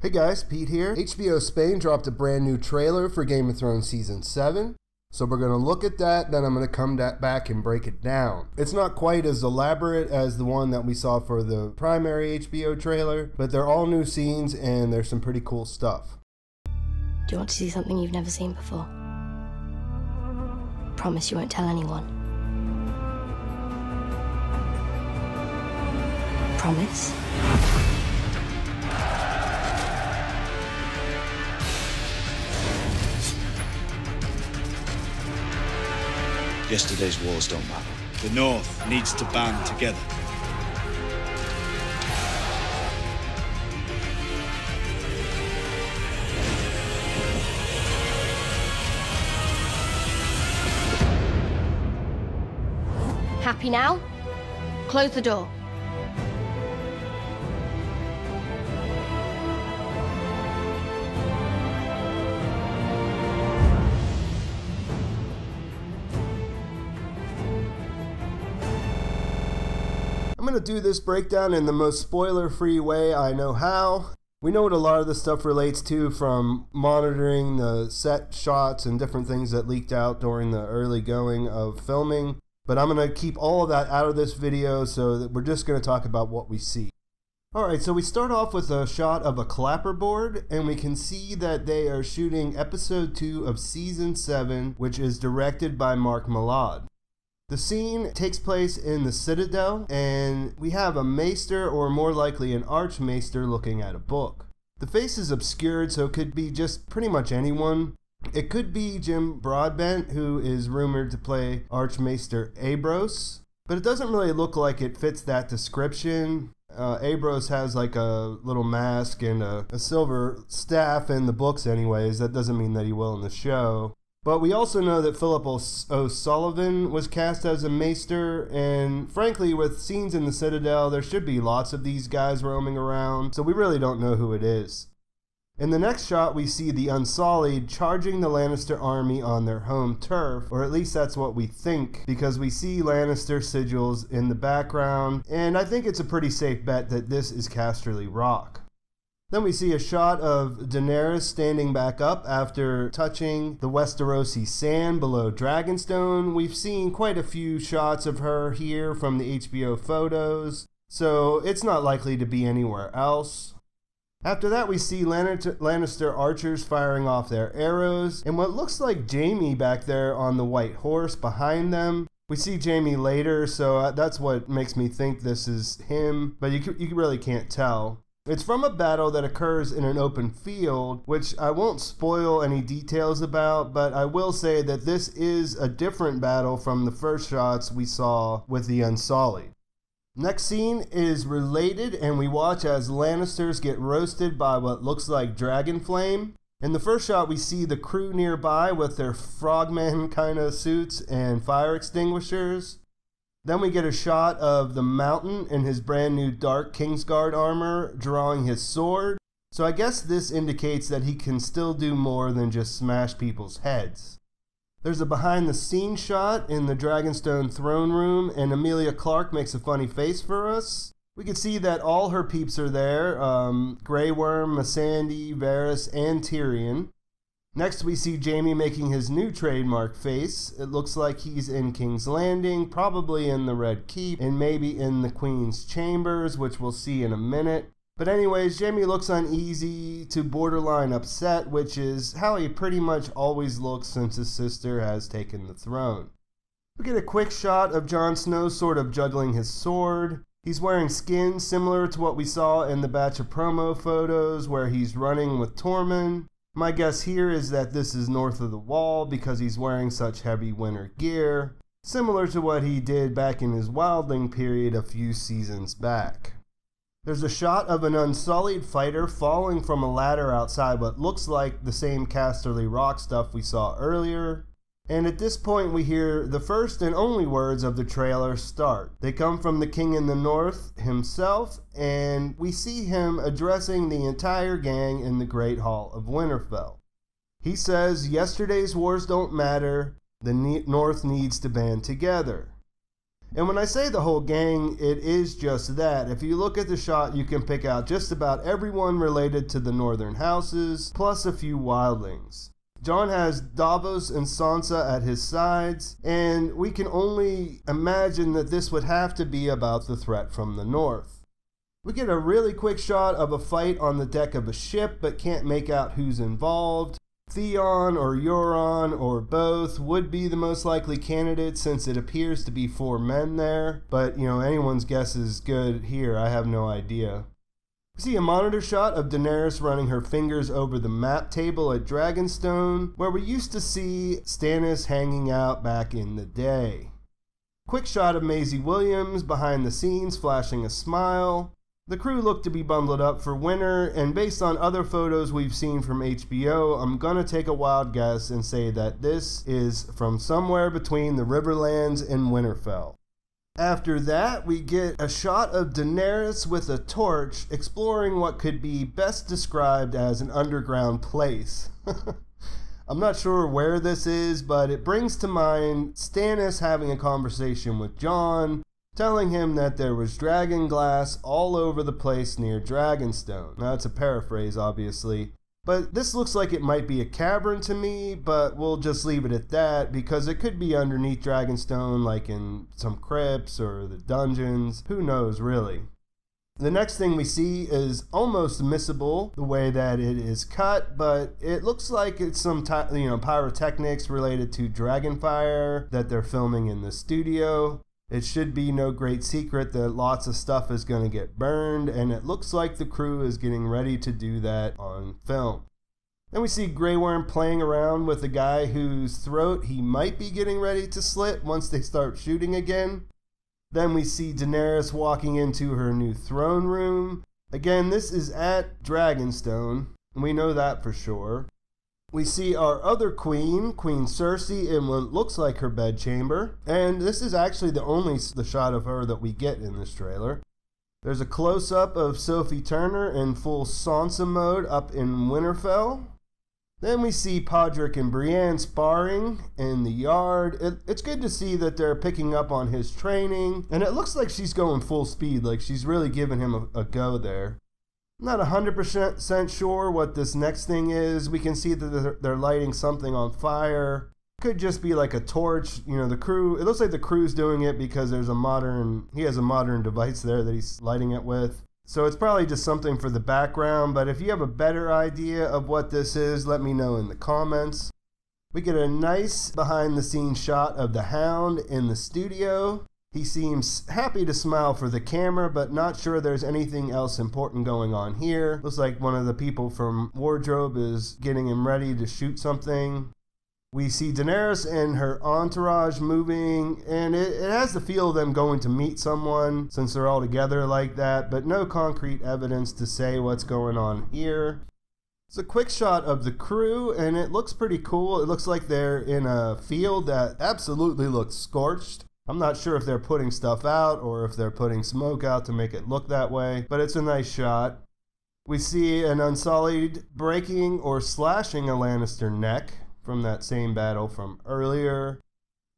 Hey guys, Pete here. HBO Spain dropped a brand new trailer for Game of Thrones Season 7. So we're going to look at that, then I'm going to come back and break it down. It's not quite as elaborate as the one that we saw for the primary HBO trailer, but they're all new scenes and there's some pretty cool stuff. Do you want to see something you've never seen before? Promise you won't tell anyone. Promise? Yesterday's wars don't matter. The North needs to band together. Happy now? Close the door. I'm going to do this breakdown in the most spoiler-free way I know how. We know what a lot of this stuff relates to from monitoring the set shots and different things that leaked out during the early going of filming. But I'm going to keep all of that out of this video so that we're just going to talk about what we see. Alright, so we start off with a shot of a clapperboard, and we can see that they are shooting episode 2 of season 7, which is directed by Mark Mylod. The scene takes place in the Citadel, and we have a maester, or more likely an archmaester, looking at a book. The face is obscured, so it could be just pretty much anyone. It could be Jim Broadbent, who is rumored to play Archmaester Abros, but it doesn't really look like it fits that description. Abros has like a little mask and a silver staff in the books anyways. That doesn't mean that he will in the show. But we also know that Philip O'Sullivan was cast as a maester, and frankly, with scenes in the Citadel, there should be lots of these guys roaming around, so we really don't know who it is. In the next shot, we see the Unsullied charging the Lannister army on their home turf, or at least that's what we think, because we see Lannister sigils in the background, and I think it's a pretty safe bet that this is Casterly Rock. Then we see a shot of Daenerys standing back up after touching the Westerosi sand below Dragonstone. We've seen quite a few shots of her here from the HBO photos, so it's not likely to be anywhere else. After that, we see Lannister archers firing off their arrows, and what looks like Jaime back there on the white horse behind them. We see Jaime later, so that's what makes me think this is him, but you really can't tell. It's from a battle that occurs in an open field, which I won't spoil any details about, but I will say that this is a different battle from the first shots we saw with the Unsullied. Next scene is related, and we watch as Lannisters get roasted by what looks like dragon flame. In the first shot, we see the crew nearby with their frogman kind of suits and fire extinguishers. Then we get a shot of the Mountain in his brand new dark Kingsguard armor drawing his sword. So I guess this indicates that he can still do more than just smash people's heads. There's a behind the scenes shot in the Dragonstone throne room, and Emilia Clarke makes a funny face for us. We can see that all her peeps are there, Grey Worm, Missandei, Varys, and Tyrion. Next, we see Jaime making his new trademark face. It looks like he's in King's Landing, probably in the Red Keep, and maybe in the Queen's Chambers, which we'll see in a minute. But anyways, Jaime looks uneasy to borderline upset, which is how he pretty much always looks since his sister has taken the throne. We get a quick shot of Jon Snow sort of juggling his sword. He's wearing skin similar to what we saw in the batch of promo photos where he's running with Tormund. My guess here is that this is north of the Wall because he's wearing such heavy winter gear, similar to what he did back in his Wildling period a few seasons back. There's a shot of an Unsullied fighter falling from a ladder outside what looks like the same Casterly Rock stuff we saw earlier. And at this point we hear the first and only words of the trailer start. They come from the King in the North himself, and we see him addressing the entire gang in the Great Hall of Winterfell. He says, "Yesterday's wars don't matter, the North needs to band together." And when I say the whole gang, it is just that. If you look at the shot, you can pick out just about everyone related to the northern houses, plus a few wildlings. Jon has Davos and Sansa at his sides, and we can only imagine that this would have to be about the threat from the north. We get a really quick shot of a fight on the deck of a ship, but can't make out who's involved. Theon or Euron or both would be the most likely candidate since it appears to be 4 men there, but anyone's guess is good here. I have no idea. We see a monitor shot of Daenerys running her fingers over the map table at Dragonstone, where we used to see Stannis hanging out back in the day. Quick shot of Maisie Williams behind the scenes flashing a smile. The crew look to be bundled up for winter, and based on other photos we've seen from HBO, I'm gonna take a wild guess and say that this is from somewhere between the Riverlands and Winterfell. After that, we get a shot of Daenerys with a torch exploring what could be best described as an underground place. I'm not sure where this is, but it brings to mind Stannis having a conversation with Jon, telling him that there was dragon glass all over the place near Dragonstone. Now, it's a paraphrase, obviously, but this looks like it might be a cavern to me, but we'll just leave it at that because it could be underneath Dragonstone, like in some crypts or the dungeons. Who knows, really? The next thing we see is almost missable the way that it is cut, but it looks like it's some pyrotechnics related to Dragonfire that they're filming in the studio. It should be no great secret that lots of stuff is going to get burned, and it looks like the crew is getting ready to do that on film. Then we see Grey Worm playing around with a guy whose throat he might be getting ready to slit once they start shooting again. Then we see Daenerys walking into her new throne room. Again, this is at Dragonstone, and we know that for sure. We see our other queen, Queen Cersei, in what looks like her bedchamber. And this is actually the shot of her that we get in this trailer. There's a close-up of Sophie Turner in full Sansa mode up in Winterfell. Then we see Podrick and Brienne sparring in the yard. It's good to see that they're picking up on his training. And it looks like she's going full speed, like she's really giving him a go there. Not 100% sure what this next thing is. We can see that they're lighting something on fire. Could just be like a torch. The crew, it looks like the crew's doing it because he has a modern device there that he's lighting it with. So it's probably just something for the background, but if you have a better idea of what this is, let me know in the comments. We get a nice behind the scenes shot of the Hound in the studio. He seems happy to smile for the camera, but not sure there's anything else important going on here. Looks like one of the people from wardrobe is getting him ready to shoot something. We see Daenerys and her entourage moving, and it has the feel of them going to meet someone since they're all together like that, but no concrete evidence to say what's going on here. It's a quick shot of the crew, and it looks pretty cool. It looks like they're in a field that absolutely looks scorched. I'm not sure if they're putting stuff out or if they're putting smoke out to make it look that way, but it's a nice shot. We see an Unsullied breaking or slashing a Lannister neck from that same battle from earlier.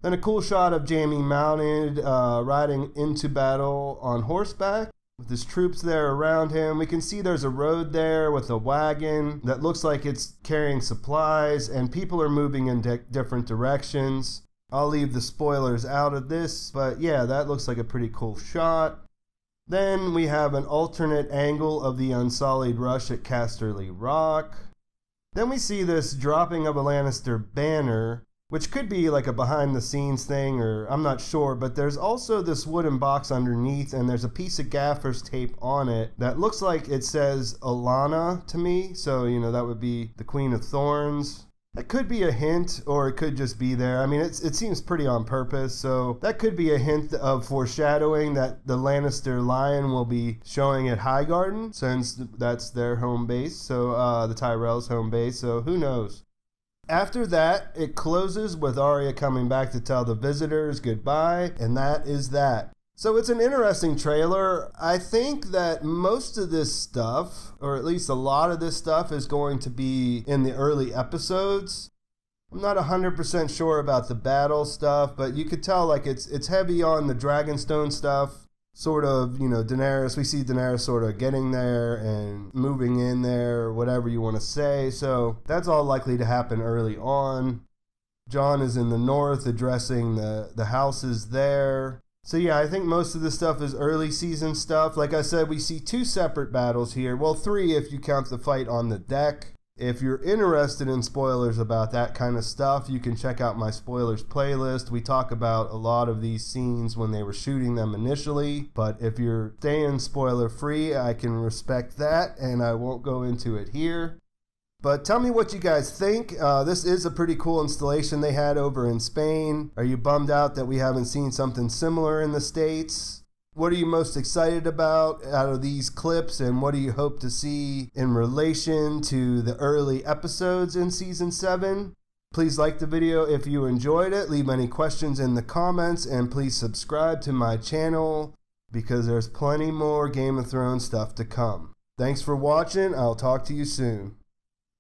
Then a cool shot of Jaime mounted, riding into battle on horseback with his troops there around him. We can see there's a road there with a wagon that looks like it's carrying supplies, and people are moving in different directions. I'll leave the spoilers out of this, but yeah, that looks like a pretty cool shot. Then we have an alternate angle of the Unsullied rush at Casterly Rock. Then we see this dropping of a Lannister banner, which could be like a behind the scenes thing, or I'm not sure, but there's also this wooden box underneath, and there's a piece of gaffer's tape on it that looks like it says Alana to me, so that would be the Queen of Thorns. It could be a hint, or it could just be there. I mean, it seems pretty on purpose, so that could be a hint of foreshadowing that the Lannister lion will be showing at Highgarden, since that's their home base, so the Tyrell's home base, so who knows. After that, it closes with Arya coming back to tell the visitors goodbye, and that is that. So it's an interesting trailer. I think that most of this stuff, or at least a lot of this stuff, is going to be in the early episodes. I'm not 100% sure about the battle stuff, but you could tell like it's heavy on the Dragonstone stuff. Sort of, you know, Daenerys, we see Daenerys sort of getting there and moving in there, whatever you want to say. So that's all likely to happen early on. Jon is in the north addressing the houses there. So yeah, I think most of the stuff is early season stuff. Like I said, we see 2 separate battles here. Well, 3 if you count the fight on the deck. If you're interested in spoilers about that kind of stuff, you can check out my spoilers playlist. We talk about a lot of these scenes when they were shooting them initially, but if you're staying spoiler free, I can respect that and I won't go into it here. But tell me what you guys think. This is a pretty cool installation they had over in Spain. Are you bummed out that we haven't seen something similar in the States? What are you most excited about out of these clips, and what do you hope to see in relation to the early episodes in Season 7? Please like the video if you enjoyed it, leave any questions in the comments, and please subscribe to my channel because there's plenty more Game of Thrones stuff to come. Thanks for watching. I'll talk to you soon.